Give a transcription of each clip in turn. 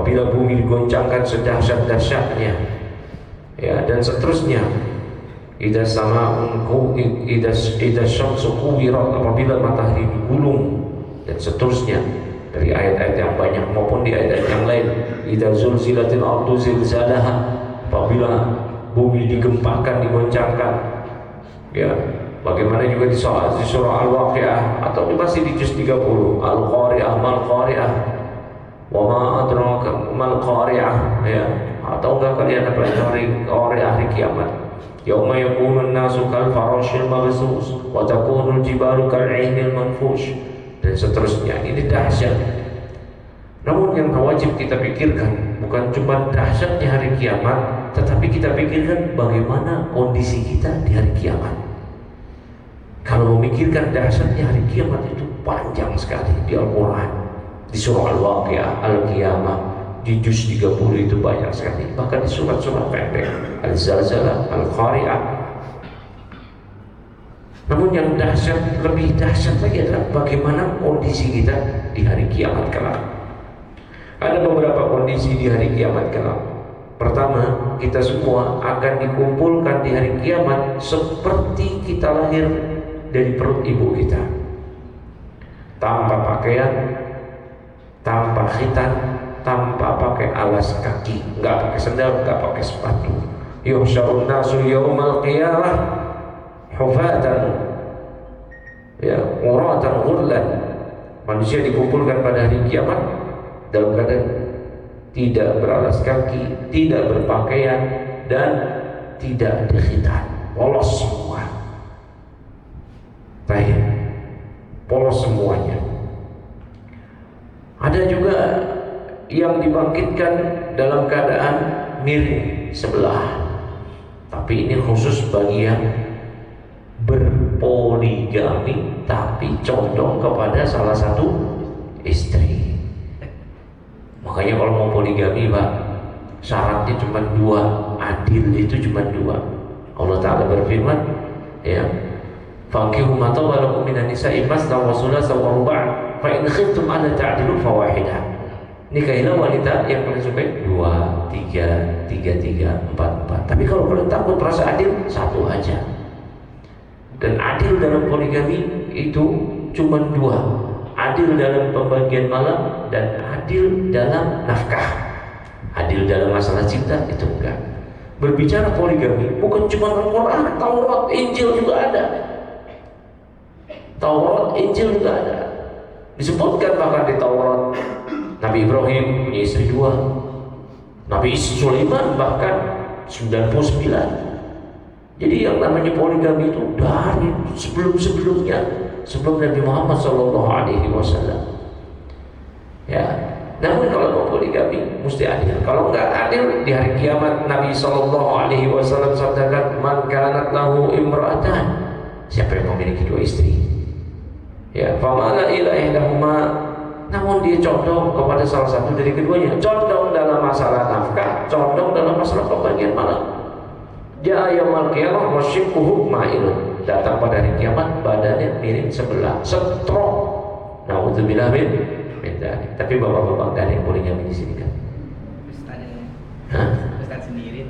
apabila bumi digoncangkan sedahsyat-dahsyatnya, ya, dan seterusnya. Idza sama'un idza syamsu kuwirat, apabila matahari digulung, dan seterusnya dari ayat-ayat yang banyak maupun di ayat-ayat yang lain. Idza zulzilatil ardu zilzalaha, apabila bumi digempakan, digoncangkan, ya. Bagaimana juga di surah Al-Waqiah, atau masih di juz 30, Al-Qari'ah mal Qari'ah wa ma adraka mal Qari'ah, ya. Atau enggak kalian pelajari Qari'ah hari kiamat. Yauma yakunun nasu kal farashil mabsus wa takunul jibalu kal 'ainil manfush, dan seterusnya. Ini dahsyat. Namun yang wajib kita pikirkan bukan cuma dahsyatnya hari kiamat, tetapi kita pikirkan bagaimana kondisi kita di hari kiamat. Kalau memikirkan dahsyatnya hari kiamat itu panjang sekali di Al-Quran, di surah Al-Waqiah, Al-Qiyamah, di juz 30 itu banyak sekali. Bahkan di surat-surat pendek, Al-Zalzalah, Al-Qari'ah. Namun yang dahsyat, lebih dahsyat lagi adalah bagaimana kondisi kita di hari kiamat kelak. Ada beberapa kondisi di hari kiamat kelak. Pertama, kita semua akan dikumpulkan di hari kiamat seperti kita lahir dari perut ibu kita, tanpa pakaian, tanpa khitan, tanpa pakai alas kaki, nggak pakai sandal, nggak pakai sepatu. Yuhsyarun nasu yaumal qiyamah hufatan, ya, uratan ghurlan. Manusia dikumpulkan pada hari kiamat dalam keadaan tidak beralas kaki, tidak berpakaian, dan tidak ada khitan, polos semua. Baik, polos semuanya. Ada juga yang dibangkitkan dalam keadaan miring sebelah, tapi ini khusus bagi yang berpoligami tapi condong kepada salah satu istri. Makanya kalau mau poligami, Pak, syaratnya cuma dua, adil itu cuma dua. Allah Ta'ala berfirman, ya, fankihu ma taba lakum minan nisa'i masna wa thulatha wa ruba' fa in khiftum alla ta'dilu fawahidah. Nikahilah wanita yang paling suka 2, 3, 3, 4, 4. Tapi kalau kalian takut merasa adil, satu aja. Dan adil dalam poligami itu cuma dua, adil dalam pembagian malam dan adil dalam nafkah. Adil dalam masalah cinta itu enggak. Berbicara poligami bukan cuma Al-Quran, Taurat, Injil juga ada. Taurat, Injil juga ada. Disebutkan bahkan di Taurat, Nabi Ibrahim punya istri 2, Nabi Sulaiman bahkan 99. Jadi yang namanya poligami itu dari sebelum-sebelumnya, sebelum Nabi Muhammad SAW. Ya, namun kalau mau poligami mesti adil. Kalau enggak adil, di hari kiamat Nabi SAW sabdakan, man kanat lahu imra'atan, siapa yang memiliki 2 istri, ya, famala ila ihdahuma, namun dia condong kepada salah satu dari keduanya, condong dalam masalah nafkah, condong dalam masalah pembagian malam. Ja'a yaumul qiyamah wa shiqquhu ma'ilun, datang pada hari kiamat badannya miring sebelah, setrok. Nauzubillah min dzalik. Tapi bapak-bapak enggak ada yang poligami di sini kan? Ustaz sendiri.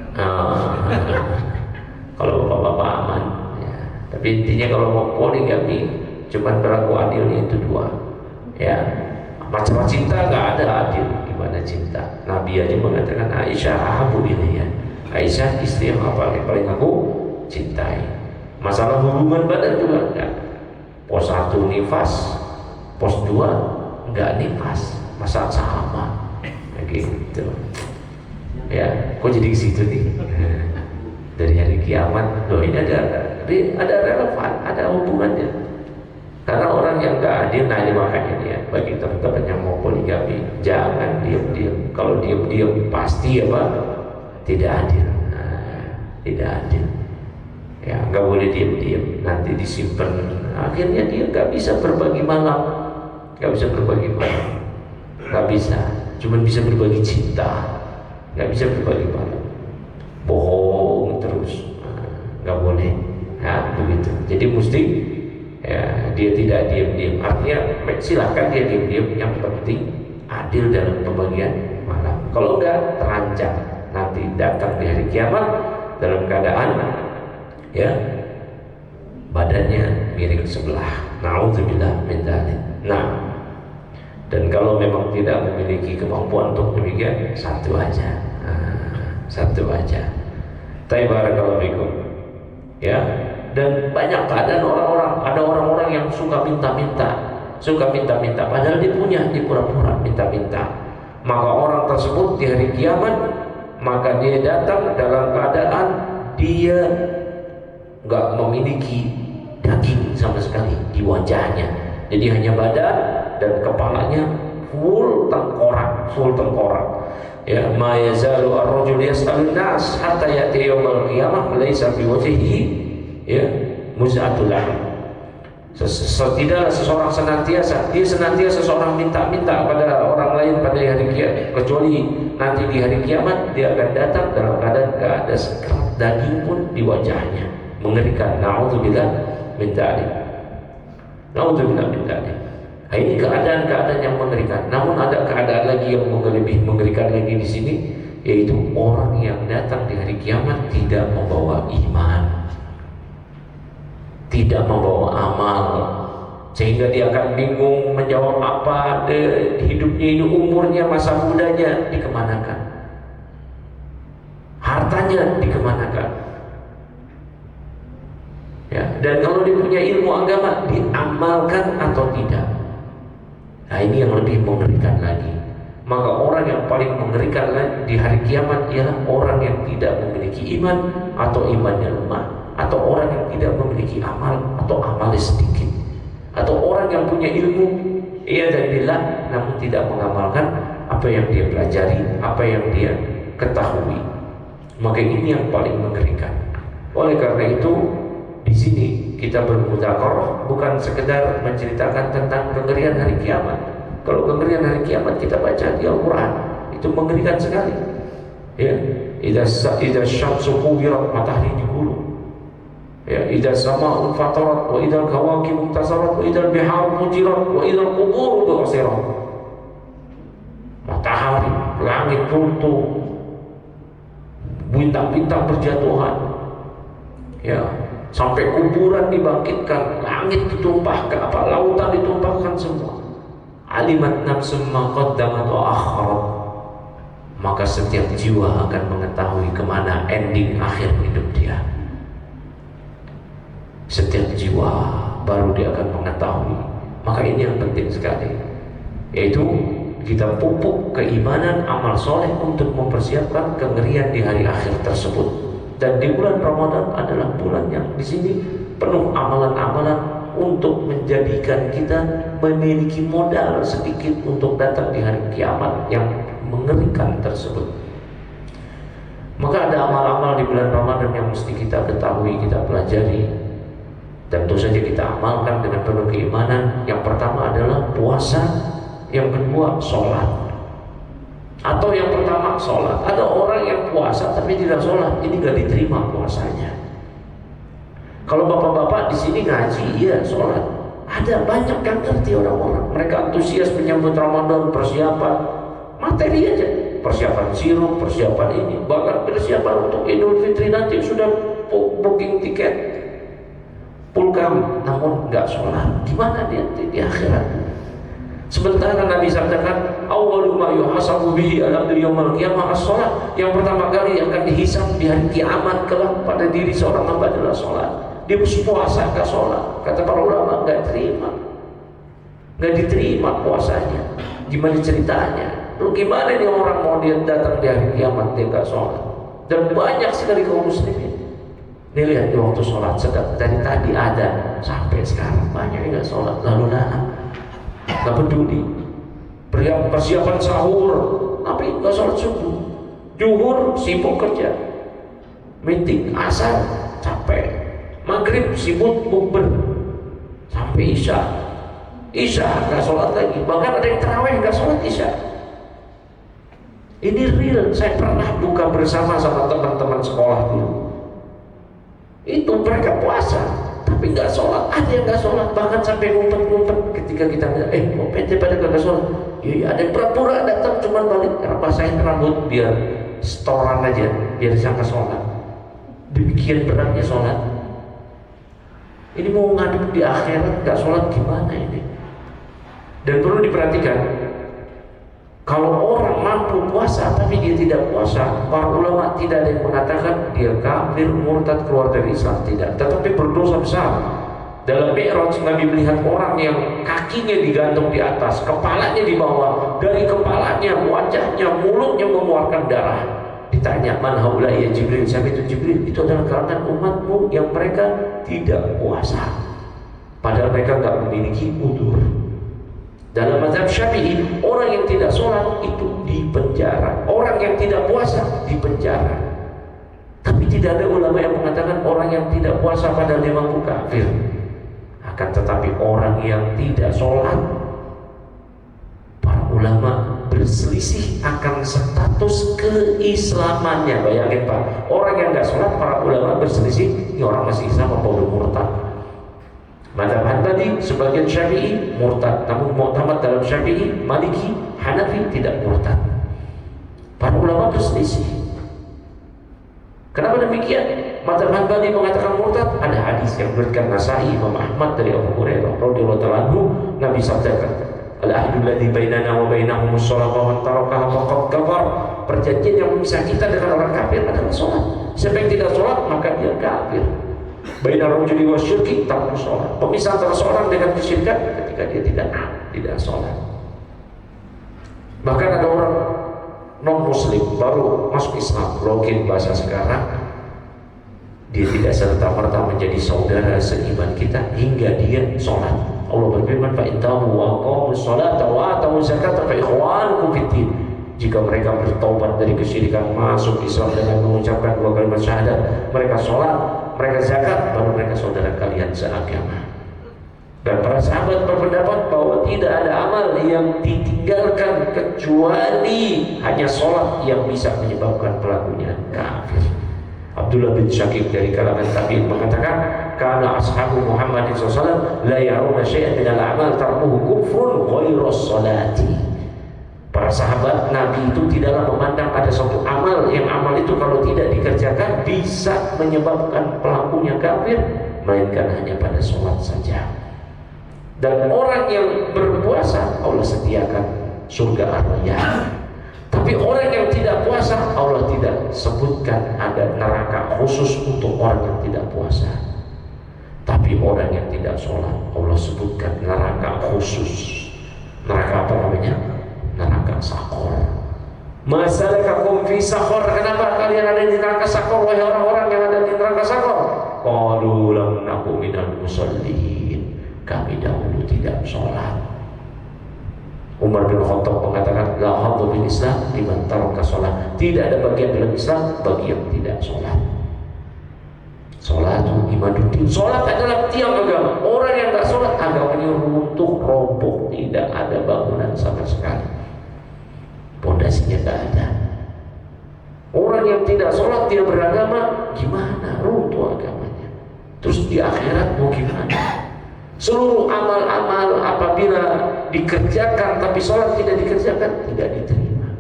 Kalau bapak-bapak aman, ya. Tapi intinya kalau mau poligami cuma berlaku adilnya itu 2. Ya, masalah cinta nggak ada adil. Gimana cinta? Nabi aja mengatakan Aisyah ahabu ilayya, Aisyah istri yang paling aku cintai. Masalah hubungan badan juga enggak. Pos 1 nifas, pos 2 enggak nifas, masalah sama. Gitu. Ya, kok jadi ke situ nih? Dari hari kiamat, loh ini ada relevan, ada hubungannya. Karena orang yang enggak adil, nah ini makanya ya, bagi teman-teman yang mau poligami, jangan diam-diam. Kalau diam-diam pasti apa? Tidak adil. Tidak adil. Ya, nggak boleh diam-diam. Nanti disimpan. Akhirnya dia nggak bisa berbagi malam, nggak bisa berbagi malam, nggak bisa. Cuma bisa berbagi cinta, nggak bisa berbagi malam. Bohong terus, nggak boleh. Nah, begitu. Jadi mesti, ya, dia tidak diam-diam. Artinya silahkan dia diam-diam. Yang penting adil dalam pembagian malam. Kalau enggak, terancam nanti datang di hari kiamat dalam keadaan ya badannya miring sebelah. Nauzubillah min dzalik. Nah, dan kalau memang tidak memiliki kemampuan untuk demikian, satu aja. Satu aja. Barakallahu fikum. Ya, dan banyak keadaan orang-orang, ada orang-orang yang suka minta-minta, padahal dia punya, dia pura-pura minta-minta. Maka orang tersebut di hari kiamat, maka dia datang dalam keadaan dia nggak memiliki daging sama sekali di wajahnya. Jadi hanya badan dan kepalanya full tengkorak. Ya, ma yazalu ar-rajul yas'alun nas hatta ya'ti yaumil qiyamah laisa fi wajhihi ya muz'atul lahm. Tidaklah seseorang senantiasa seseorang minta-minta pada orang lain pada hari kiamat, kecuali nanti di hari kiamat dia akan datang dalam keadaan gak ada sekerat daging pun di wajahnya. Mengerikan. Na'udzubillah min dzalik. Na'udzubillah min dzalik. Nah, ini keadaan-keadaan yang mengerikan. Namun ada keadaan lagi yang lebih mengerikan lagi di sini, yaitu orang yang datang di hari kiamat tidak membawa iman, tidak membawa amal, sehingga dia akan bingung menjawab apa. Hidupnya ini, umurnya, masa mudanya dikemanakan, hartanya dikemanakan. Ya, dan kalau dia punya ilmu agama, diamalkan atau tidak. Nah, ini yang lebih mengerikan lagi. Maka orang yang paling mengerikan lagi di hari kiamat ialah orang yang tidak memiliki iman atau imannya lemah, atau orang yang tidak memiliki amal atau amalnya sedikit, atau orang yang punya ilmu iyadzubillah namun tidak mengamalkan apa yang dia pelajari, apa yang dia ketahui. Maka ini yang paling mengerikan. Oleh karena itu, di sini kita bermudzakarah bukan sekedar menceritakan tentang kengerian hari kiamat. Kalau kengerian hari kiamat kita baca di Al-Quran, itu mengerikan sekali. Ya, idza syamsu kuwirat, matahari digulung. Ya, idza sama'un fatarat, wa idzal kawakibu intasarat, wa idzal biharu mujirat, wa idzal quburu bu'sirat. Matahari, langit runtuh, bintang-bintang berjatuhan. Ya, sampai kuburan dibangkitkan, langit ditumpahkan, lautan ditumpahkan semua. Alimat nafsum ma qaddamat wa akharat. Maka setiap jiwa akan mengetahui kemana ending akhir hidup dia. Setiap jiwa baru dia akan mengetahui. Maka ini yang penting sekali, yaitu kita pupuk keimanan, amal soleh untuk mempersiapkan kengerian di hari akhir tersebut. Dan di bulan Ramadan adalah bulan yang di sini penuh amalan-amalan untuk menjadikan kita memiliki modal sedikit untuk datang di hari kiamat yang mengerikan tersebut. Maka ada amal-amal di bulan Ramadan yang mesti kita ketahui, kita pelajari, dan tentu saja kita amalkan dengan penuh keimanan. Yang pertama adalah puasa, yang kedua sholat. Atau yang pertama sholat. Ada orang yang puasa tapi tidak sholat, ini gak diterima puasanya. Kalau bapak-bapak di sini ngaji, iya sholat. Ada banyak yang ngerti orang-orang. Mereka antusias menyambut Ramadan, persiapan materi aja, persiapan sirup, persiapan ini, bahkan persiapan untuk Idul Fitri nanti sudah booking tiket, pulkam, namun nggak sholat. Gimana dia di akhirat? Sementara Nabi sabdakan, awwalu ma yuhasabu bihi al-abdu yaumil qiyamah as-shalah. Yang pertama kali yang akan dihisab di hari kiamat kelak pada diri seorang hamba adalah sholat. Dia puasa gak sholat, kata para ulama gak diterima puasanya. Gimana ceritanya? Lu gimana nih orang mau dia datang di hari kiamat dia gak sholat? Dan banyak sekali kaum muslimin. Nih lihat di waktu sholat sedang dari tadi ada sampai sekarang banyak yang gak sholat, lalu gak peduli. Persiapan sahur tapi gak sholat subuh. Zuhur sibuk kerja, meeting, asar capek. Maghrib sibuk bukber sampai isya gak sholat lagi, bahkan ada yang terawih gak sholat isya. Ini real. Saya pernah buka bersama sama teman-teman sekolah dulu, itu mereka puasa tapi gak sholat. Ada yang gak sholat bahkan sampai ngumpet-ngumpet ketika kita bilang kok PT pada gak sholat. Ya, ada yang pura-pura datang cuma balik basahin rambut biar setoran aja, biar disangka sholat. Demikian beratnya sholat. Ini mau ngadep di akhirat nggak sholat gimana ini? Dan perlu diperhatikan, kalau orang mampu puasa tapi dia tidak puasa, para ulama tidak ada yang mengatakan dia kafir, murtad, keluar dari Islam, tidak. Tetapi berdosa besar. Dalam Mi'raj Nabi melihat orang yang kakinya digantung di atas, kepalanya di bawah, dari kepalanya, wajahnya, mulutnya mengeluarkan darah. Ditanya, man haula ya Jibril? Siapa itu Jibril? Itu adalah kalangan umatmu yang mereka tidak puasa, padahal mereka nggak memiliki udzur. Dalam mazhab Syafi'i, orang yang tidak sholat itu dipenjara, orang yang tidak puasa dipenjara. Tapi tidak ada ulama yang mengatakan orang yang tidak puasa padahal dia mampu kafir. Akan tetapi orang yang tidak sholat, para ulama berselisih akan status keislamannya. Bayangin Pak, orang yang nggak sholat, para ulama berselisih, ini orang masih Islam apa udah murtad? Mazhab Hanbali sebagian Syafi'i murtad, namun Mu'tamad dalam Syafi'i, Maliki, Hanafi tidak murtad. Para ulama berselisih. Kenapa demikian? Mazhab Hanbali mengatakan murtad. Ada hadis yang berikan Nasai, Imam Ahmad dari Abu Hurairah radhiyallahu anhu, Nabi sabdakan, al-ahdu alladzi bainana wa bainahumus shalah wa man tarakaha faqad kafar. Perjanjian yang memisah kita dengan orang kafir adalah salat. Siapa yang tidak salat maka dia kafir. Bainar rajuli wasyirki tarku salat. Pemisah antara seorang dengan kesyirikan ketika dia tidak salat. Bahkan ada orang non muslim baru masuk Islam, login bahasa sekarang, dia tidak serta-merta menjadi saudara seiman kita hingga dia sholat. Allah berfirman, fa intahu wa aqamus sholata wa atawuz zakata fa ikhwanukum fiddin. Jika mereka bertobat dari kesyirikan, masuk Islam dengan mengucapkan 2 kalimat syahadat, mereka sholat, mereka zakat, baru mereka saudara kalian seagama. Dan para sahabat berpendapat bahwa tidak ada amal yang ditinggalkan kecuali hanya sholat yang bisa menyebabkan pelakunya kafir. Abdullah bin Syakib dari kalangan tabi'in mengatakan, karena ashabu Muhammad SAW la yarawna syai'an minal a'mal tarkuhu kufrun ghairu sholati. Para sahabat Nabi itu tidaklah memandang ada suatu amal yang amal itu kalau tidak dikerjakan bisa menyebabkan pelakunya kafir, melainkan hanya pada sholat saja. Dan orang yang berpuasa Allah sediakan surga ar-rayyan. Tapi orang yang tidak puasa Allah tidak sebutkan ada neraka khusus untuk orang yang tidak puasa. Tapi orang yang tidak sholat Allah sebutkan neraka khusus. Neraka apa namanya? Neraka sakor. Masalakakum fi sakor. Kenapa kalian ada di neraka sakor, wahai orang-orang yang ada di neraka sakor? Qalu lam naku minal musallin. Kami dahulu tidak sholat. Umar bin Khattab mengatakan, la hadza fil Islam liman taraka sholat. Tidak ada bagian dalam Islam bagi yang tidak sholat. Sholatul imaduddin. Sholat adalah tiang agama. Orang yang tak sholat agamanya runtuh, roboh, tidak ada bangunan sama sekali. Pondasinya tak ada. Orang yang tidak sholat dia beragama, gimana? Runtuh agamanya. Terus di akhirat mau gimana? Seluruh amal-amal apabila dikerjakan tapi sholat tidak dikerjakan, tidak diterima.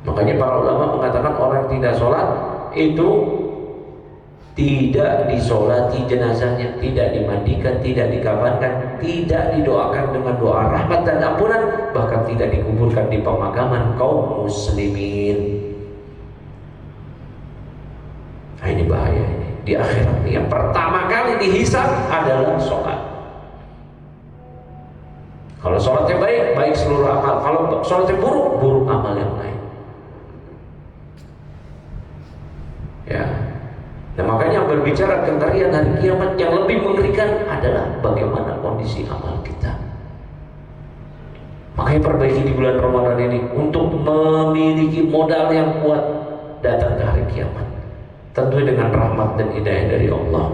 Makanya para ulama mengatakan orang yang tidak sholat itu tidak disolati jenazahnya, tidak dimandikan, tidak dikafankan, tidak didoakan dengan doa rahmat dan ampunan, bahkan tidak dikuburkan di pemakaman kaum muslimin. Nah, ini bahaya ini. Di akhirat yang pertama kali dihisab adalah sholat. Kalau sholatnya baik, baik seluruh amal. Kalau sholatnya buruk, buruk amal yang lain. Ya. Nah, makanya berbicara tentang hari kiamat yang lebih mengerikan adalah bagaimana kondisi amal kita. Makanya perbaiki di bulan Ramadan ini untuk memiliki modal yang kuat datang ke hari kiamat. Tentu dengan rahmat dan hidayah dari Allah.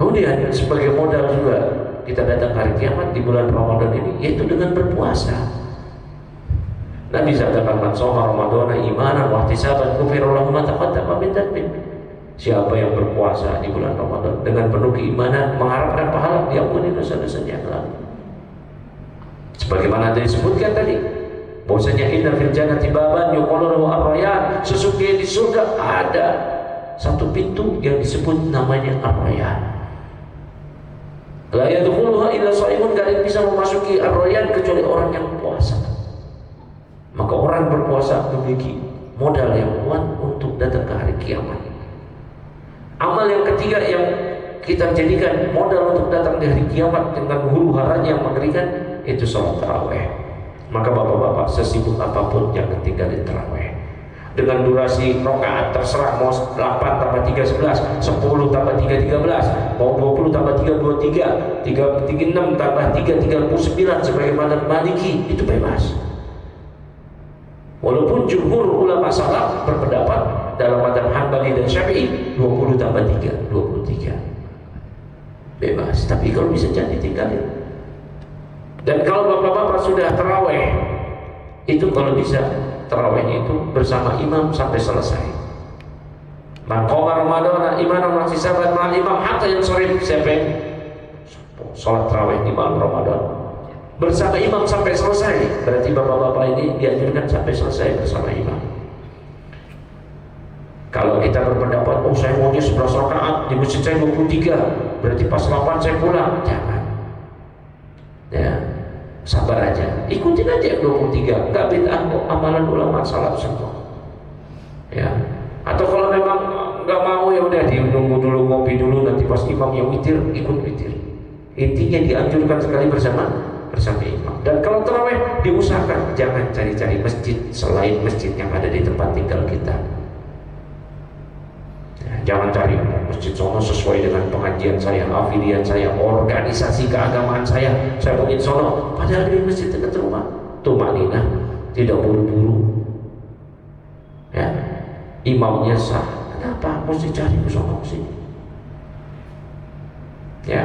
Kemudian sebagai modal juga kita datang hari kiamat di bulan Ramadan ini, yaitu dengan berpuasa. Nabi sabdakan, man shoma ramadhana imanan wa ihtisaban ghufira lahu ma taqaddama min dhanbihi. Siapa yang berpuasa di bulan Ramadan dengan penuh keimanan, mengharapkan pahala, diampuni dosa-dosanya yang lalu. Sebagaimana disebutkan tadi, bahwasanya inna fil jannati baban yuqalu lahu ar-rayyan, sesungguhnya di surga ada satu pintu yang disebut namanya ar-rayyan. La yadkhuluha illa shaimun, gak ada yang bisa memasuki ar-rayyan kecuali orang yang puasa. Maka orang berpuasa memiliki modal yang kuat untuk datang ke hari kiamat. Amal yang ketiga yang kita jadikan modal untuk datang di hari kiamat dengan huru haranya yang mengerikan, itu sholat taraweh. Maka bapak-bapak, sesibuk apapun jangan tinggalin taraweh. Dengan durasi rakaat terserah, mau 8 tambah 3 11, 10 tambah 3 13, mau 20 tambah 3 23, 36 tambah 3 39 sebagaimana Maliki, itu bebas. Walaupun jumhur ulama salaf berpendapat dalam mazhab Hambali dan Syafi'i 20 tambah 3 23 bebas, tapi kalau bisa jangan ditinggalin. Dan kalau bapak-bapak sudah taraweh, itu kalau bisa tarawehnya itu bersama imam sampai selesai. Man qama Ramadana imanan wa ihtisaban ma'al imam hatta yansharif, siapa yang sholat taraweh di malam Ramadan bersama imam sampai selesai, berarti bapak-bapak ini dianjurkan sampai selesai bersama imam. Kalau kita berpendapat, oh saya maunya 11 rakaat di masjid saya 23, berarti pas 8 saya pulang, jangan. Ya, sabar aja, ikutin aja 23, nggak bid'ah kok, amalan ulama salaf semua. Ya, atau kalau memang nggak mau ya udah nunggu dulu, ngopi dulu, nanti pas imam yang witir ikut witir. Intinya dianjurkan sekali bersama imam. Dan kalau tarawih diusahakan jangan cari-cari masjid selain masjid yang ada di tempat tinggal kita. Ya, jangan cari masjid sono sesuai dengan pengajian saya, afilian saya, organisasi keagamaan saya ingin sono, padahal di masjid dekat rumah. Tumanina, tidak buru-buru. Ya, imamnya sah, kenapa mesti cari ke sono sini? Ya.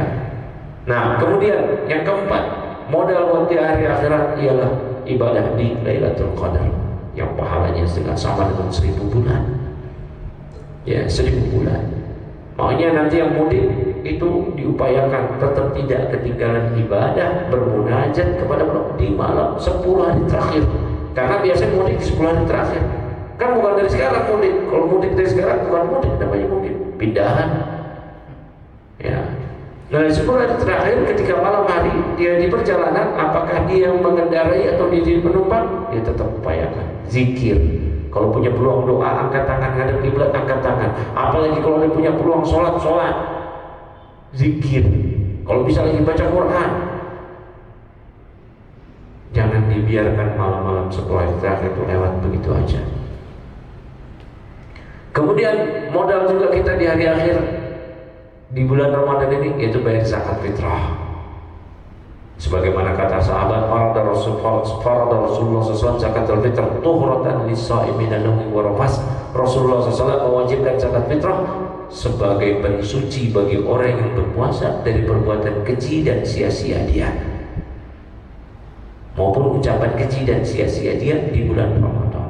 Nah, kemudian yang keempat, modal buat di hari akhirat ialah ibadah di Lailatul Qadar yang pahalanya sama dengan 1000 bulan. Ya, 1000 bulan. Makanya nanti yang mudik itu diupayakan tetap tidak ketinggalan ibadah bermunajat kepada Allah di malam 10 hari terakhir. Karena biasanya mudik di 10 hari terakhir. Kan bukan dari sekarang mudik. Kalau mudik dari sekarang bukan mudik, namanya mudik pindahan. Ya. Nah, 10 hari terakhir ketika malam hari dia di perjalanan, apakah dia yang mengendarai atau dia jadi penumpang, dia tetap upayakan zikir. Kalau punya peluang doa, angkat tangan ngadep kiblat, angkat tangan. Apalagi kalau dia punya peluang sholat, zikir. Kalau bisa lagi baca Quran. Jangan dibiarkan malam-malam 10 hari terakhir itu lewat begitu aja. Kemudian modal juga kita di hari akhir di bulan Ramadan ini, yaitu bayar zakat fitrah. Sebagaimana kata sahabat, farada Rasulullah SAW zakatul fitr tuhratan lis-shaimi min wa rafas. Rasulullah SAW mewajibkan zakat fitrah sebagai pensuci bagi orang yang berpuasa dari perbuatan keji dan sia-sia dia, maupun ucapan keji dan sia-sia dia di bulan Ramadan.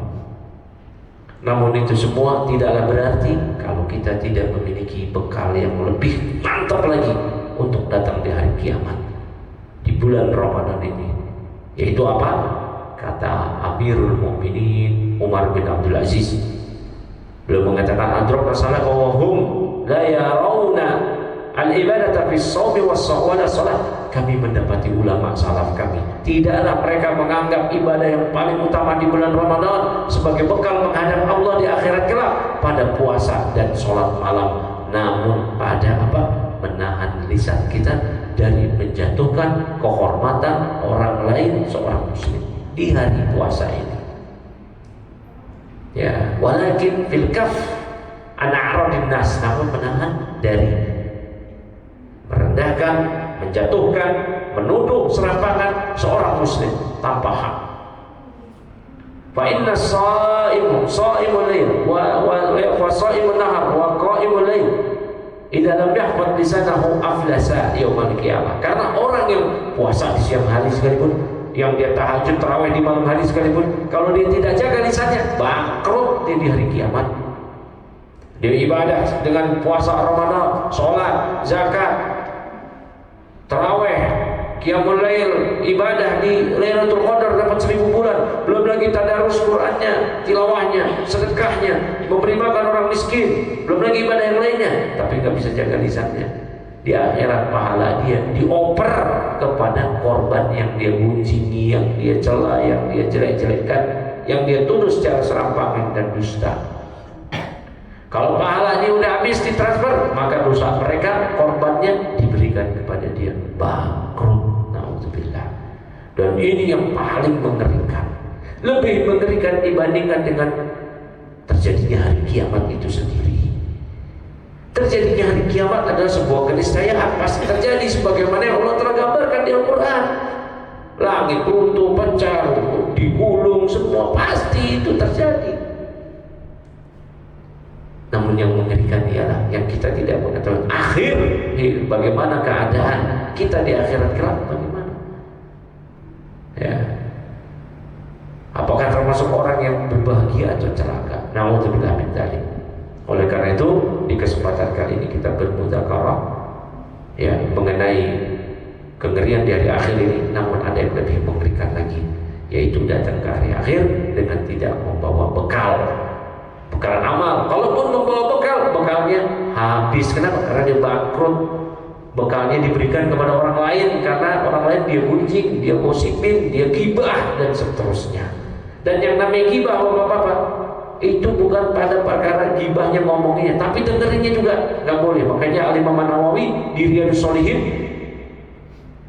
Namun itu semua tidaklah berarti kalau kita tidak memiliki bekal yang lebih mantap lagi untuk datang di hari kiamat di bulan Ramadan ini. Yaitu apa? Kata Amirul Mukminin Umar bin Abdul Aziz, beliau mengatakan, adrakna salaf wa hum la yarawna al-ibadata fi shaumi was-shawala salat. Kami mendapati ulama salaf kami, tidaklah mereka menganggap ibadah yang paling utama di bulan Ramadan sebagai bekal menghadap Allah di akhirat kelak pada puasa dan sholat malam, namun pada apa? Menahan lisan kita dari menjatuhkan kehormatan orang lain seorang muslim di hari puasa ini. Ya, walakin fil kaf an a'radin nas, namun menahan dari merendahkan, menjatuhkan, menuduh serampangan seorang muslim tanpa hak. Fa inna shaimun lail wa shaimun nahar wa qaimul lail idza lam yahfaz lisanahu aflasa yaumil qiyamah. Karena orang yang puasa di siang hari sekalipun, yang dia tahajud tarawih di malam hari sekalipun, kalau dia tidak jaga lisannya, bangkrut dia di hari kiamat. Dia ibadah dengan puasa Ramadan, sholat, zakat, taraweh, qiyamul lail, ibadah di Lailatul Qadar dapat 1000 bulan. Belum lagi tadarus Qur'annya, tilawahnya, sedekahnya, memberi makan orang miskin, belum lagi ibadah yang lainnya. Tapi nggak bisa jaga lisannya. Di akhirat pahala dia dioper kepada korban yang dia gunjingi, yang dia cela, yang dia jelek-jelekkan, yang dia tuduh secara serampangan dan dusta. Kalau pahalanya udah habis ditransfer, maka dosa mereka, korbannya diberikan kepada dia. Bangkrut, naudzubillah. Dan ini yang paling mengerikan, lebih mengerikan dibandingkan dengan terjadinya hari kiamat itu sendiri. Terjadinya hari kiamat adalah sebuah keniscayaan, pasti terjadi sebagaimana yang Allah telah gambarkan di Al-Quran. Langit runtuh, pecah, digulung, semua pasti itu terjadi. Namun yang mengerikan ialah yang kita tidak mengetahui akhir bagaimana keadaan kita di akhirat kelak, bagaimana. Ya. Apakah termasuk orang yang berbahagia atau celaka? Naudzubillah min dzalik. Oleh karena itu di kesempatan kali ini kita bermudzakarah ya mengenai kengerian di hari akhir ini. Namun ada yang lebih mengerikan lagi, yaitu datang ke hari akhir dengan tidak membawa bekal amal. Kalaupun membawa bekal, bekalnya habis. Kenapa? Karena dia bangkrut. Bekalnya diberikan kepada orang lain karena orang lain dia gunjing, dia gosipin, dia gibah dan seterusnya. Dan yang namanya gibah, Bapak-bapak, itu bukan pada perkara gibahnya ngomongnya, tapi dengerinnya juga nggak boleh. Makanya Al-Imam Nawawi di Riyadhus Shalihin,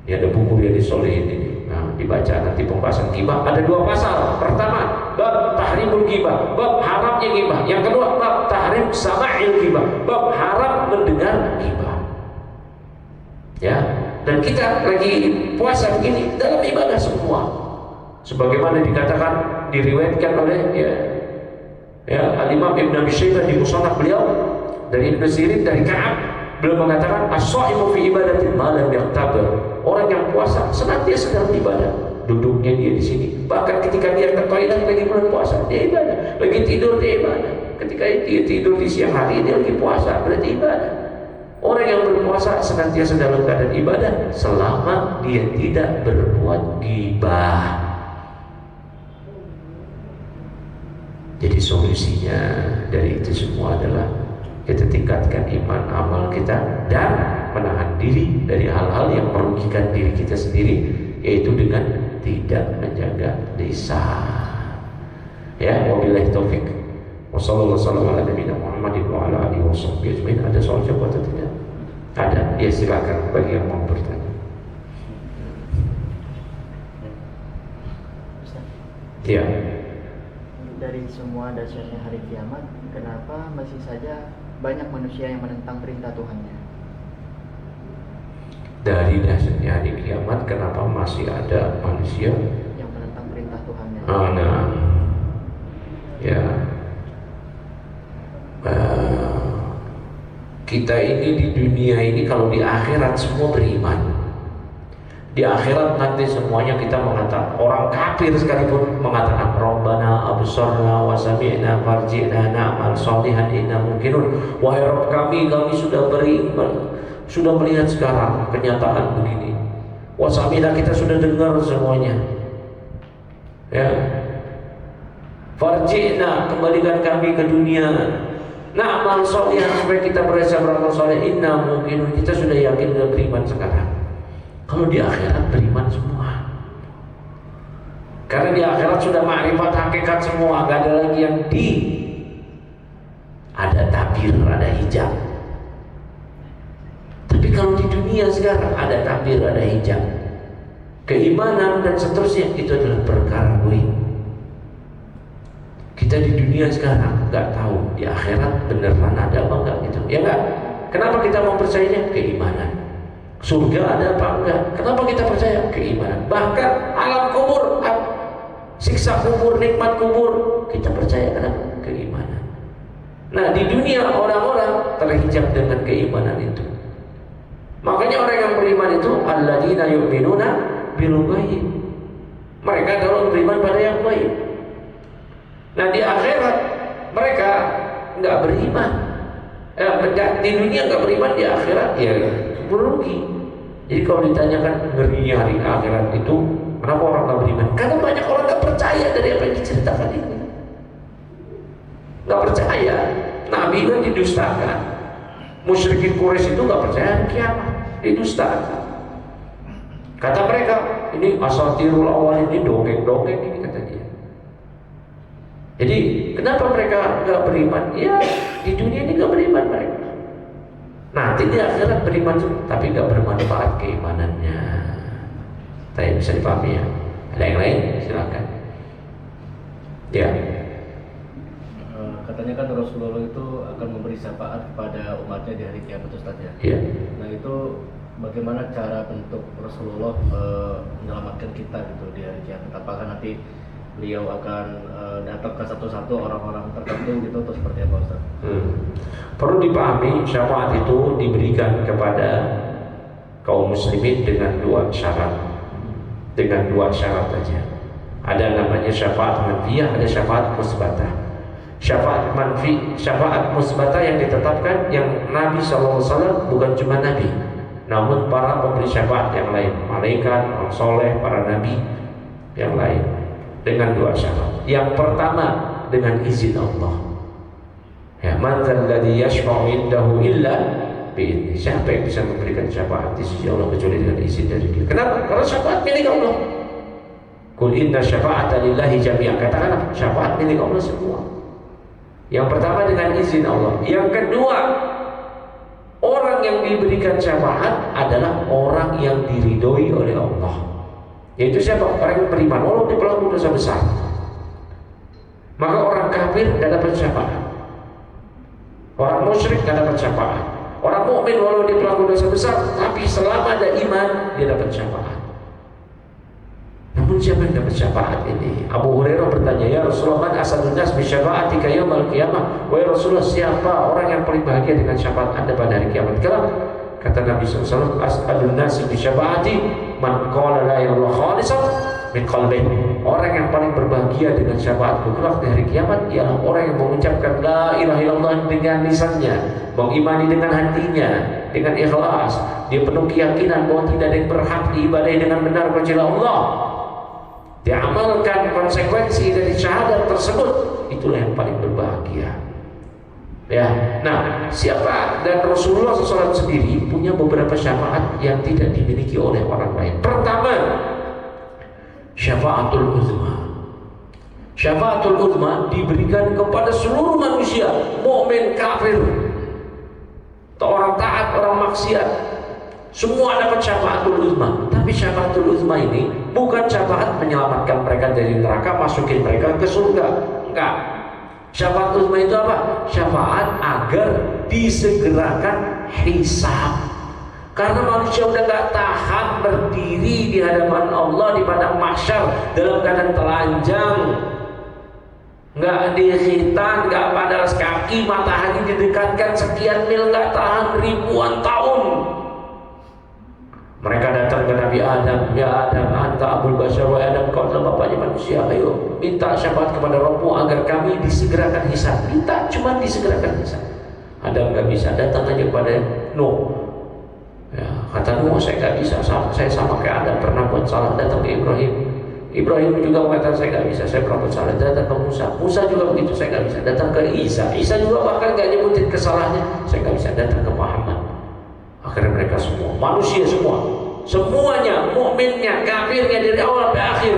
dia ada buku Riyadhus Shalihin ini. Nah, dibaca nanti pembahasan gibah. Ada 2 pasal. Pertama, bab tahrimul gibah, bab haramnya gibah. Yang kedua, bab tahrim sama'il gibah, bab haram mendengar gibah. Ya, dan kita lagi puasa begini dalam ibadah semua. Sebagaimana dikatakan, diriwayatkan oleh Al-Imam Ibn Abi Syaibah di Musannaf beliau dari Ibnu Sirin dari Ka'ab, beliau mengatakan as-shaimu fi ibadatin ma lam yaqtabir. Orang yang puasa senantiasa dalam ibadah. Duduknya dia di sini. Bahkan ketika dia ke toilet lagi bulan puasa, dia ibadah. Lagi tidur dia ibadah. Ketika dia tidur di siang hari dia lagi puasa, berarti ibadah. Orang yang berpuasa senantiasa dalam keadaan ibadah selama dia tidak berbuat ghibah. Jadi solusinya dari itu semua adalah kita tingkatkan iman amal kita dan menahan diri dari hal-hal yang merugikan diri kita sendiri, yaitu dengan tidak menjaga lisan. Ya, wabillahi taufik. Wassallallahu ala nabiyina Muhammadin wa ala alihi washabbihi ajmain. Ada soal jawab atau tidak? Ada. Ya, silakan bagi yang mau bertanya. Ya. Dari semua dahsyatnya hari kiamat, kenapa masih saja banyak manusia yang menentang perintah Tuhannya? Dari dahsyatnya hari kiamat, kenapa masih ada manusia yang menentang perintah Tuhannya? Nah, ya, kita ini di dunia ini, kalau di akhirat semua beriman. Di akhirat nanti semuanya kita mengatakan, orang kafir sekalipun mengatakan Rabbana absarna wa sami'na farji'na na'mal sholihan inna mungkinun. Wahai Rabb kami sudah beriman, sudah melihat sekarang kenyataan begini. Wa sami'na, kita sudah dengar semuanya. Ya. Farji'na, kembalikan kami ke dunia. Na'mal sholihan, supaya kita berasa beramal soleh. Inna mungkinun, kita sudah yakin dan beriman sekarang. Kalau di akhirat beriman semua, karena di akhirat sudah ma'rifat hakikat semua, gak ada lagi yang ada tabir, ada hijab. Tapi kalau di dunia sekarang ada tabir, ada hijab, keimanan dan seterusnya, itu adalah perkara goib. Kita di dunia sekarang nggak tahu di akhirat beneran ada apa enggak gitu, ya enggak? Kenapa kita mau percayanya? Keimanan. Surga ada apa enggak? Kenapa kita percaya? Keimanan. Bahkan alam kubur, siksa kubur, nikmat kubur, kita percaya karena keimanan. Nah, di dunia orang-orang terhijab dengan keimanan itu. Makanya orang yang beriman itu alladzina yu'minuna bil ghaib. Mereka adalah beriman pada yang gaib. Nah, di akhirat mereka enggak beriman Di dunia nggak beriman, di akhirat ya merugi. Jadi kalau ditanyakan ngerinya hari akhirat itu, kenapa orang nggak beriman? Karena banyak orang nggak percaya dari apa yang diceritakan ini. Nggak percaya. Nabi kan didustakan. Musyrikin Quraisy itu nggak percaya hari kiamat, didustakan. Kata mereka, ini asatirul awalin, ini dongeng-dongeng ini, kata dia. Jadi kenapa mereka nggak beriman? Ya di dunia ini nggak beriman mereka. Nanti di akhirat beriman, tapi nggak bermanfaat keimanannya. Saya bisa dipahami ya. Ada yang lain? Silakan. Ya. Katanya kan Rasulullah itu akan memberi syafaat kepada umatnya di hari kiamat, Ustaz ya. Iya. Nah itu bagaimana cara bentuk Rasulullah menyelamatkan kita gitu di hari kiamat? Apakah nanti beliau akan datang ke satu-satu orang-orang tertentu gitu atau seperti apa, Ustaz? Perlu dipahami, syafaat itu diberikan kepada kaum muslimin dengan dua syarat. Dengan dua syarat saja. Ada namanya syafaat manfiyah, ada syafaat musbatah. Syafaat musbatah yang ditetapkan yang Nabi SAW bukan cuma Nabi, namun para pemberi syafaat yang lain, malaikat, orang soleh, para nabi yang lain, dengan dua syarat. Yang pertama dengan izin Allah. Ya, man dzalladzi yashfa'u indahu illa bi'idznih. Siapa yang bisa memberikan syafaat di sisi Allah kecuali dengan izin dari Dia? Kenapa? Karena syafaat milik Allah. Qul inna syafa'ata lillahi jami'an. Katakanlah syafaat milik Allah semua. Yang pertama dengan izin Allah. Yang kedua, orang yang diberikan syafaat adalah orang yang diridhoi oleh Allah. Yaitu siapa? Orang yang beriman walaupun dia pelaku dosa besar. Maka orang kafir tidak dapat syafaat. Orang musyrik tidak dapat syafaat. Orang mukmin walaupun dia pelaku dosa besar, tapi selama ada iman dia dapat syafaat. Namun siapa yang dapat syafaat ini? Abu Hurairah bertanya, ya Rasulullah, man asadun nas bi syafa'atika yaumil qiyamah? Wahai Rasulullah, siapa orang yang paling bahagia dengan syafaat Anda pada hari kiamat kelak? Kata Nabi SAW, asadun nas bi syafa'ati man qala la ilaha illallah khalisan min qalbihi. Orang yang paling berbahagia dengan syafaatku kelak di hari kiamat ialah orang yang mengucapkan la ilaha illallah dengan lisannya, mengimani dengan hatinya, dengan ikhlas. Dia penuh keyakinan bahwa tidak ada yang berhak diibadahi dengan benar kecuali Allah. Diamalkan konsekuensi dari syahadat tersebut, itulah yang paling berbahagia. Ya, nah siapa dan Rasulullah SAW sendiri punya beberapa syafaat yang tidak dimiliki oleh orang lain. Pertama, syafaatul uzma. Syafaatul uzma diberikan kepada seluruh manusia, mukmin, kafir, orang taat, orang maksiat. Semua dapat syafaatul uzma. Tapi syafaatul uzma ini bukan syafaat menyelamatkan mereka dari neraka, masukin mereka ke surga. Enggak. Syafaat uzma itu apa? Syafaat agar disegerakan hisab. Karena manusia udah gak tahan berdiri di hadapan Allah di padang mahsyar dalam keadaan telanjang, nggak dikhitan, nggak pada kaki, matahari didekatkan sekian mil, nggak tahan ribuan tahun. Mereka datang ke Nabi Adam, ya Adam, anta abul bashar wa Adam, kau adalah bapaknya manusia. Ayo minta syafaat kepada Rabbu agar kami disegerakan hisab. Minta cuma disegerakan hisab. Adam nggak bisa, datang aja kepada Nuh. Ya, kata Nuh, saya nggak bisa, saya sama kayak Adam pernah buat salah. Datang ke Ibrahim. Ibrahim juga mengatakan saya nggak bisa, saya pernah buat salah. Datang ke Musa. Musa juga begitu, saya nggak bisa. Datang ke Isa. Isa juga bahkan nggak nyebutin kesalahannya, saya nggak bisa. Datang ke Muhammad. Akhirnya mereka semua manusia semuanya, mukminnya, kafirnya dari awal sampai akhir.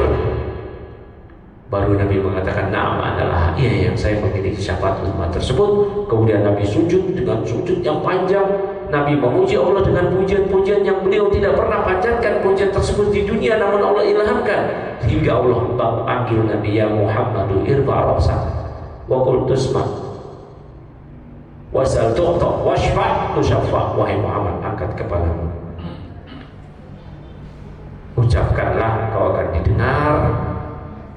Baru Nabi mengatakan, "Na'am adalah iya yang saya memiliki syafaat uzma tersebut." Kemudian Nabi sujud dengan sujud yang panjang. Nabi memuji Allah dengan pujian-pujian yang beliau tidak pernah panjatkan pujian tersebut di dunia, namun Allah ilhamkan. Hingga Allah panggil Nabi, ya Muhammadu irfa' ra'sak wa qul tusma' wasal tu'ta washfa' tushaffa. Wahai Muhammad, angkat kepalamu, ucapkanlah kau akan didengar,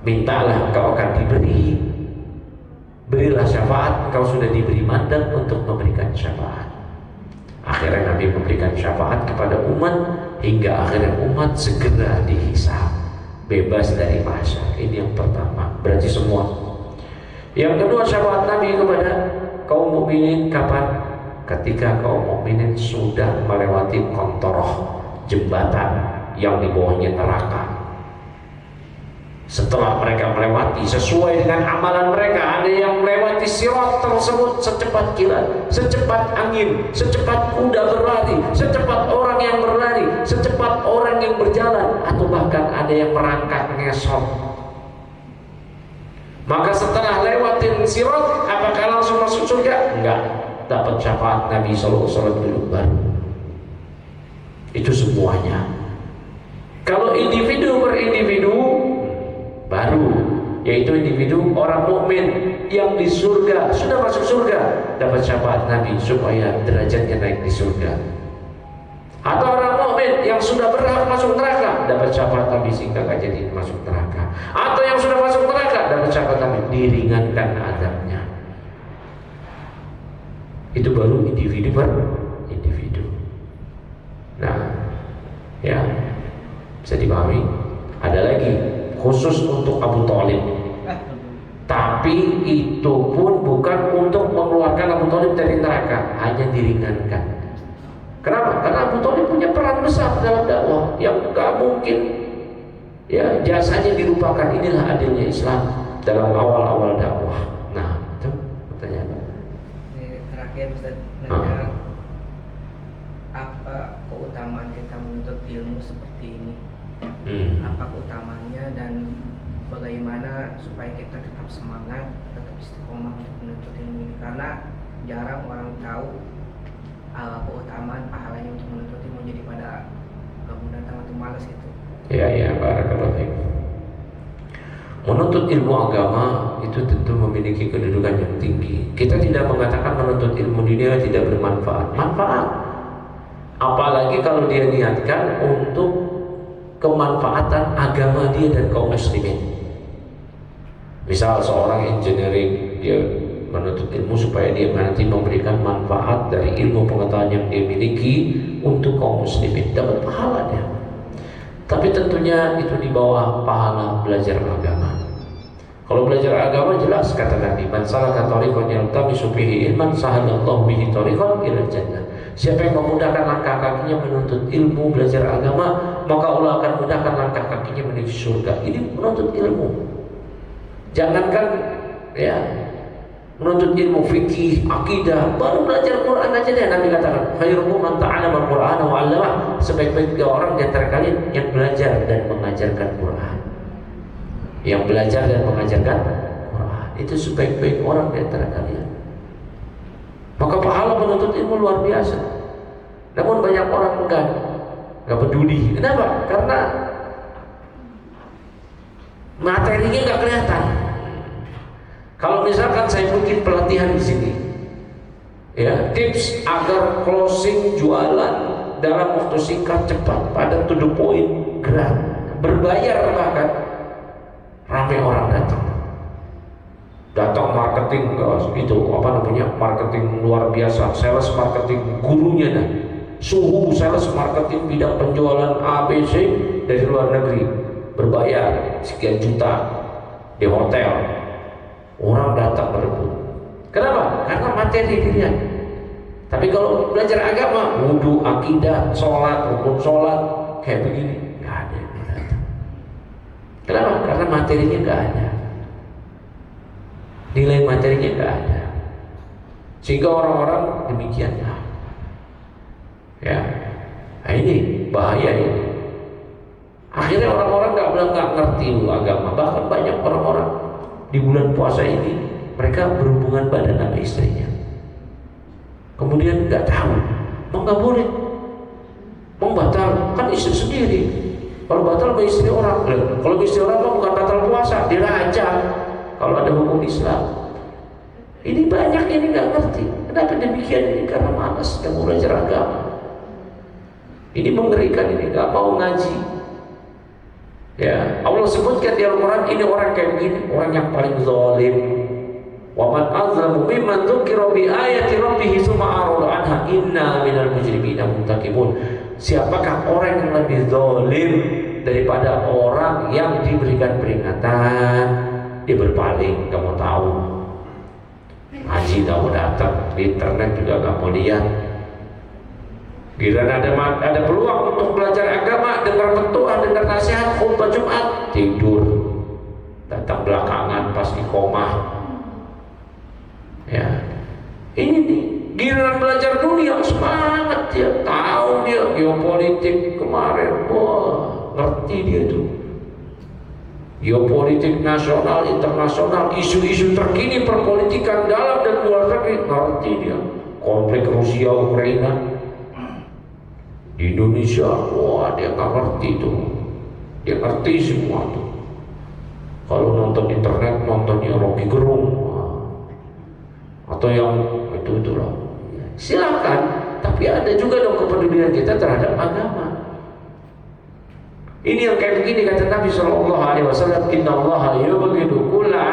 mintalah kau akan diberi, berilah syafaat, kau sudah diberi mandat untuk memberikan syafaat. Akhirnya Nabi memberikan syafaat kepada umat hingga akhirnya umat segera dihisab, bebas dari mahsyar. Ini yang pertama, berarti semua. Yang kedua, syafaat Nabi kepada kaum mukminin kapan? ketika kaum mukminin sudah melewati kontoroh, jembatan yang di bawahnya neraka. Setelah mereka melewati sesuai dengan amalan mereka, ada yang melewati sirat tersebut secepat kilat, secepat angin, secepat kuda berlari, secepat orang yang berlari, secepat orang yang berjalan, atau bahkan ada yang merangkak ngesot. Maka setelah lewatin sirat, apakah langsung masuk surga? Enggak, dapat syafaat Nabi SAW dulu baru. Itu semuanya. Kalau individu per individu baru, yaitu individu orang mukmin yang di surga, sudah masuk surga, dapat syafaat Nabi supaya derajatnya naik di surga. Atau orang mukmin yang sudah berhak masuk neraka, dapat syafaat Nabi sehingga gak jadi masuk neraka. Atau yang sudah masuk neraka, dapat syafaat Nabi diringankan azabnya. Itu baru individu per individu. Nah, ya, bisa dipahami. Ada lagi khusus untuk Abu Thalib, tapi itu pun bukan untuk mengeluarkan Abu Thalib dari neraka, hanya diringankan. Kenapa? Karena Abu Thalib punya peran besar dalam dakwah yang gak mungkin ya jasanya dilupakan. Inilah adilnya Islam dalam awal-awal dakwah. Nah, itu pertanyaan. Terakhir Ustaz, nanya apa keutamaan kita menuntut ilmu seperti ini? Apa keutamaannya dan bagaimana supaya kita tetap semangat, tetap istiqomah untuk menuntut ilmu ini? Karena jarang orang tahu keutamaan pahalanya untuk menuntut ilmu, jadi pada mudah datang atau malas itu. Ya, barakallahu fiik. Menuntut ilmu agama itu tentu memiliki kedudukan yang tinggi. Kita tidak mengatakan menuntut ilmu dunia tidak bermanfaat. Manfaat. Apalagi kalau dia niatkan untuk kemanfaatan agama dia dan kaum muslimin. Misal seorang engineering, dia menuntut ilmu supaya dia nanti memberikan manfaat dari ilmu pengetahuan yang dia miliki untuk kaum muslimin, dapat pahala dia. Tapi tentunya itu di bawah pahala belajar agama. Kalau belajar agama jelas kata Nabi, man salaka tariqan yaltamisu fihi ilman sahalallahu bihi tariqan ilal jannah. Siapa yang memudahkan langkah kakinya menuntut ilmu belajar agama, maka Allah akan mudahkan langkah kakinya menuju surga. Ini menuntut ilmu. Jangankan ya menuntut ilmu fikih, akidah, baru belajar Quran aja deh. Nabi katakan, khairukum man ta'allama al-Qur'ana wa 'allamah. Sebaik-baik orang di antara kalian yang belajar dan mengajarkan Quran. Yang belajar dan mengajarkan Quran, itu sebaik-baik orang di antara kalian. Maka pahala menuntut ilmu luar biasa. Namun banyak orang enggak peduli. Kenapa? Karena materinya enggak kelihatan. Kalau misalkan saya bikin pelatihan di sini, ya, tips agar closing jualan dalam waktu singkat, cepat, padat, to the point, gerak, berbayar, bahkan ramai orang datang marketing itu apa namanya, marketing luar biasa, sales marketing gurunya dah, suhu sales marketing bidang penjualan ABC dari luar negeri, berbayar sekian juta di hotel, orang datang berebut. Kenapa? Karena materi dilihat. Tapi kalau belajar agama, wudu, akidah, sholat, rukun sholat kayak begini, nggak ada yang datang. Kenapa? Karena materinya nggak ada. Nilai materinya nggak ada, sehingga orang-orang demikian. Ya, nah ini bahaya ini. Akhirnya orang-orang nggak ngerti agama. Bahkan banyak orang-orang di bulan puasa ini mereka berhubungan badan sama istrinya, kemudian nggak tahu, mau nggak boleh, mau batal kan istri sendiri. Kalau batal sama istri orang, kalau istri orang mau bukan batal puasa, dirajam. Kalau ada hukum Islam, ini banyak ini nggak ngerti. Kenapa demikian ini? Karena malas, nggak mau belajar agama. Ini mengerikan, ini nggak mau ngaji. Ya, Allah sebutkan di Al-Quran ini orang kayak begini, orang yang paling zalim. Wa man azlamu mimman dzukira bi ayati rabbih tsumma a'rada anha inna minal mujrimina muntakibun. Siapakah orang yang lebih zalim daripada orang yang diberikan peringatan, dia berpaling, nggak mau tahu. Haji tahu datang, di internet juga nggak mau lihat. Bila ada peluang untuk belajar agama, dengar petua, dengar nasihat, khutbah Jumat, tidur, datang belakangan pas iqomah. Ya, ini nih, giliran belajar dunia semangat dia, tahu dia geopolitik kemarin, wah ngerti dia tuh. Geopolitik nasional, internasional, isu-isu terkini perpolitikan dalam dan luar negeri, ngerti dia. Konflik Rusia Ukraina di Indonesia, wah dia nggak ngerti tuh, dia ngerti semua tuh. Kalau nonton internet, nontonnya Rocky Gerung atau yang itu lah, silakan. Tapi ada juga dong kepedulian kita terhadap agama. Ini yang kayak begini kata Nabi Shallallahu Alaihi Wasallam, Inna Allah yubghidu kulla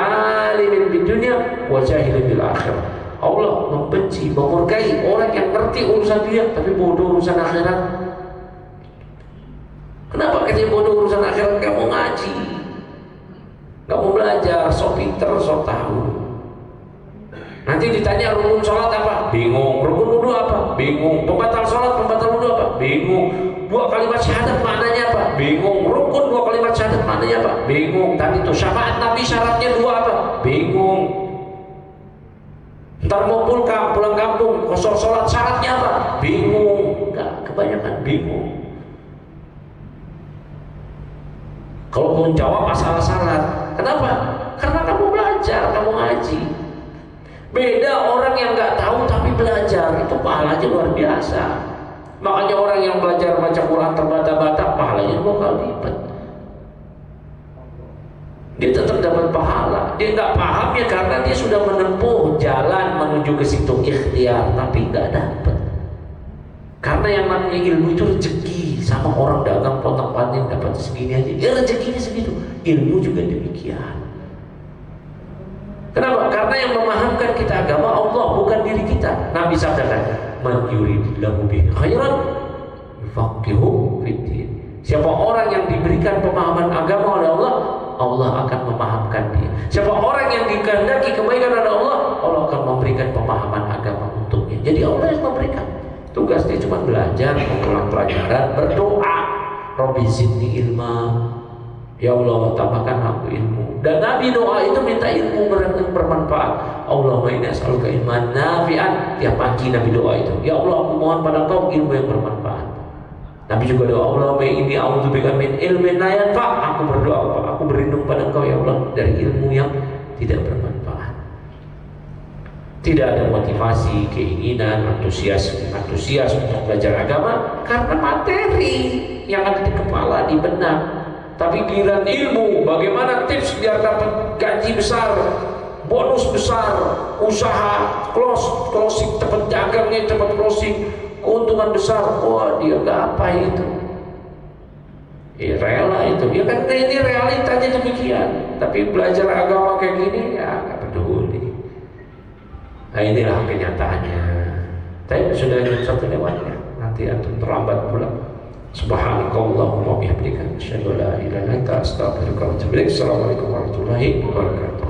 alimin bid dunya wa jahilin bil akhirah. Allah membenci, memurkai orang yang ngerti urusan dunia tapi bodoh urusan akhirat. Kenapa katanya bodoh urusan akhirat? Gak mau ngaji, gak mau belajar, sok pinter, sok tahu. Nanti ditanya rukun sholat apa? Bingung. Rukun wudu apa? Bingung. Pembatal sholat, pembatal wudu apa? Bingung. 2 kalimat syahadat maknanya apa? Bingung. Rukun 2 kalimat syahadat maknanya apa? Bingung. Tadi tuh syafaat Nabi syaratnya 2 apa? Bingung. Ntar mau pulang kampung, kosong sholat syaratnya apa? Bingung. Enggak, kebanyakan bingung. Kalau mau jawab masalah salat, kenapa? Karena kamu belajar, kamu ngaji. Beda orang yang nggak tahu tapi belajar, itu pahalanya luar biasa. Makanya orang yang belajar baca Quran terbata-bata, pahalanya 2 kali lipat. Dia tetap dapat pahala. Dia nggak paham ya karena dia sudah menempuh jalan menuju ke situ ikhtiar, tapi nggak dapat. Karena yang namanya ilmu itu rezeki. Sama orang dagang potong panen dapat segini aja, ya rezekinya segitu. Ilmu juga demikian. Kenapa? Karena yang memahamkan kita agama Allah, bukan diri kita. Nabi sabdakan, "Man yuridillahu bihi khairan yufaqihuhu fiddin." Siapa orang yang diberikan pemahaman agama oleh Allah, Allah akan memahamkan dia. Siapa orang yang dikehendaki kebaikan oleh Allah, Allah akan memberikan pemahaman agama untuknya. Jadi Allah yang memberikan. Tugas dia cuma belajar, mengulang pelajaran, berdoa, Rabbi zidni ilma. Ya Allah, tambahkan aku ilmu. Dan Nabi doa itu minta ilmu yang bermanfaat. Allahumma inni as'aluka ilman nafi'an. Tiap pagi Nabi doa itu. Ya Allah, aku mohon pada Engkau ilmu yang bermanfaat. Nabi juga doa, Allahumma inni a'udzubika min ilmin la yanfa'. Aku berdoa, aku berlindung pada Engkau ya Allah dari ilmu yang tidak bermanfaat. Tidak ada motivasi, keinginan, antusias untuk belajar agama karena materi yang ada di kepala, di benak. Tapi giliran ilmu, bagaimana tips biar dapat gaji besar, bonus besar, usaha closing, cepat dagangnya cepat closing, keuntungan besar, wah dia gak apa itu. Ya rela itu, ya kan ini realitanya demikian. Tapi belajar agama kayak gini ya gak peduli. Nah inilah kenyataannya. Tapi sudah jam 1 lewatnya, nanti antum terlambat pulang. Subhanakallahumma bihamdika asyhadu an la ilaha illa anta astaghfiruka wa atubu ilaik. Assalamualaikum warahmatullahi wabarakatuh.